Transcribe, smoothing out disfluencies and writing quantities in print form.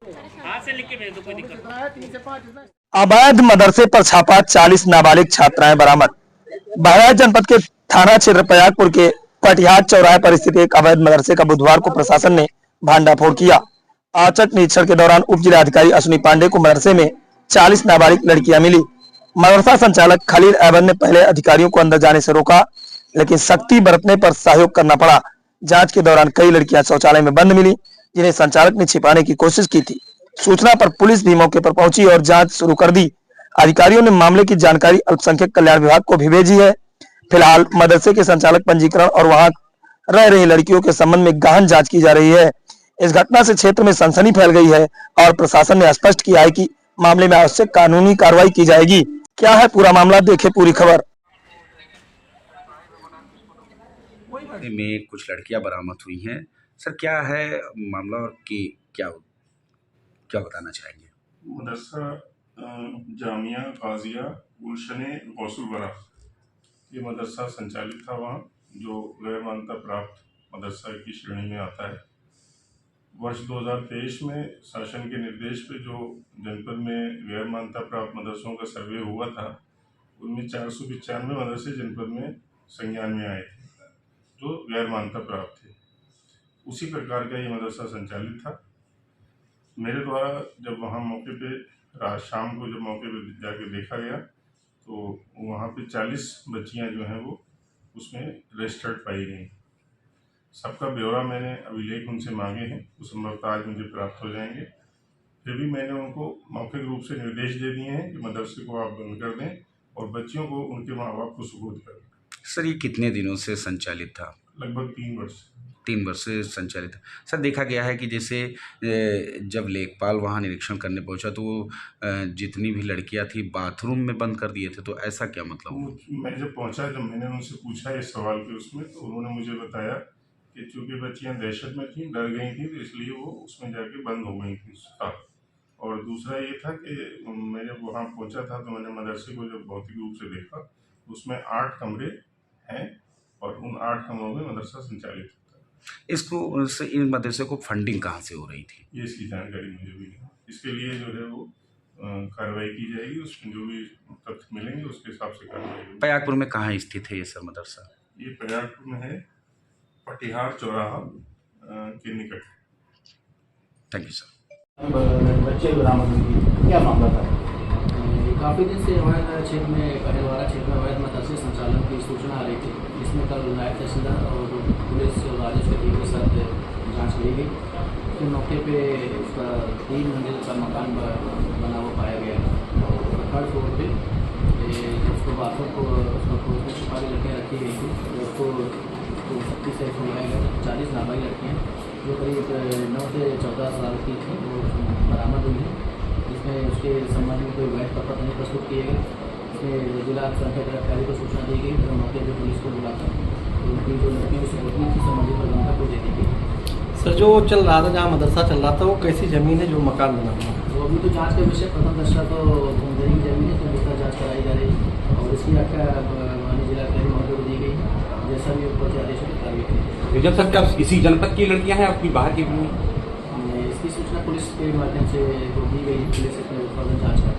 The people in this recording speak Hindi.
हाथ से लिख के भेज दो, कोई दिक्कत नहीं। अवैध मदरसे पर छापा, 40 नाबालिग छात्राएं बरामद। बहराइच जनपद के थाना क्षेत्र प्रयागपुर के कटिहार चौराहे पर स्थित एक अवैध मदरसे का बुधवार को प्रशासन ने भांडाफोड़ किया। औचक निरीक्षण के दौरान उप जिलाधिकारी अश्विनी पांडे को मदरसे में 40 नाबालिग लड़कियां मिली। मदरसा संचालक खलील अहमद ने पहले अधिकारियों को अंदर जाने से रोका, लेकिन सख्ती बरतने पर सहयोग करना पड़ा। जांच के दौरान कई लड़कियां शौचालय में बंद मिली, जिन्हें संचालक ने छिपाने की कोशिश की थी। सूचना पर पुलिस भी मौके पर पहुंची और जांच शुरू कर दी। अधिकारियों ने मामले की जानकारी अल्पसंख्यक कल्याण विभाग को भी भेजी है। फिलहाल मदरसे के संचालक पंजीकरण और वहां रह रही लड़कियों के संबंध में गहन जांच की जा रही है। इस घटना से क्षेत्र में सनसनी फैल गई है और प्रशासन ने स्पष्ट किया है कि मामले में आवश्यक कानूनी कार्रवाई की जाएगी। क्या है पूरा मामला, देखें पूरी खबर। में कुछ लड़कियां बरामद हुई हैं। सर क्या है मामला और कि क्या क्या बताना चाहेंगे? मदरसा जामिया गाजिया गुलशने गौसुलवरा ये मदरसा संचालित था वहाँ, जो गैर मान्यता प्राप्त मदरसा की श्रेणी में आता है। वर्ष 2023 में शासन के निर्देश पे जो जनपद में गैर मान्यता प्राप्त मदरसों का सर्वे हुआ था, उनमें 495 मदरसे जनपद में संज्ञान में आए थे जो गैर मान्यता प्राप्त थे। उसी प्रकार का ये मदरसा संचालित था। मेरे द्वारा जब वहाँ मौके पे रात शाम को जब मौके पे जाके देखा गया तो वहाँ पे 40 बच्चियाँ जो हैं वो उसमें रजिस्टर्ड पाई गई। सबका ब्यौरा मैंने अभिलेख उनसे मांगे हैं, वो संभवतः आज मुझे प्राप्त हो जाएंगे। फिर भी मैंने उनको मौखिक रूप से निर्देश दे दिए हैं कि मदरसे को आप बंद कर दें और बच्चियों को उनके माँ बाप को सुपुर्द कर दें। सर ये कितने दिनों से संचालित था? लगभग 3 वर्ष। 3 वर्ष से संचालित है। सर देखा गया है कि जैसे जब लेखपाल वहाँ निरीक्षण करने पहुंचा तो जितनी भी लड़कियां थी बाथरूम में बंद कर दिए थे, तो ऐसा क्या मतलब? मैं जब पहुंचा, जब मैंने उनसे पूछा इस सवाल के उसमें, तो उन्होंने मुझे बताया कि चूँकि बच्चियां दहशत में थी, डर गई थी, तो इसलिए वो उसमें जाके बंद हो गई थी। और दूसरा ये था कि मैं जब वहाँ पहुँचा था तो मैंने मदरसे को जब भौतिक रूप से देखा, उसमें 8 कमरे हैं और उन 8 कमरों में मदरसा संचालित होता है। इसको इन मदरसे को फंडिंग कहाँ से हो रही थी? ये इसकी जानकारी मुझे भी नहीं। इसके लिए जो है वो कार्रवाई की जाएगी, उसमें जो भी तथ्य मिलेंगे उसके हिसाब से कार्रवाई होगी। प्रयागपुर में कहाँ स्थित है ये सर मदरसा? ये प्रयागपुर में है, कटिहार चौराहा के निकट। Thank you sir. बच्चे बरामद हुई, क्या मामला था? काफ़ी दिन से हमारे क्षेत्र में कटिहार क्षेत्र में अवैध मदरसे संचालन की सूचना आ रही थी, जिसमें कल नायब तहसीलदार और पुलिस और राजस्व की टीम के साथ जांच की गई। फिर मौके पे उसका 3 मंजिल का मकान बना हुआ पाया गया और 3rd फ्लोर पे उसको बाथरूम को उसमें छुपा के लड़कियाँ रखी गई थी, तो उसको सख्ती से छुड़वाया गया। 40 नाबालिग लड़कियाँ जो करीब 9 से 14 साल की थी वो बरामद हुई है, जिसमें उसके संबंध में कोई वैध पत्र नहीं प्रस्तुत किए गए। इसमें जिला संख्या अधिकारी को सूचना दी गई, तो मौके पर पुलिस को बुलाकर उनकी जो लड़कियों से होती थी संबंधित प्रबंधक को दे दी गई। सर जो चल रहा था, जहाँ मदरसा चल रहा था, वो कैसी ज़मीन है जो मकान बना हुआ है? तो अभी तो जाँच का विषय, प्रथम दृष्टया तो धंधे की जमीन है, तो दूसरा जाँच कराई जा रही है और इसकी व्याख्या माननीय जिलाधिकारी महोदय को दी गई है। जैसा भी ऊपर के आदेश की कार्रवाई की। जब सर क्या इसी जनपद की लड़कियां हैं आपकी बाहर की भी? इसकी सूचना पुलिस के माध्यम से दी गई है, पुलिस इसमें फर्दर जाँच कर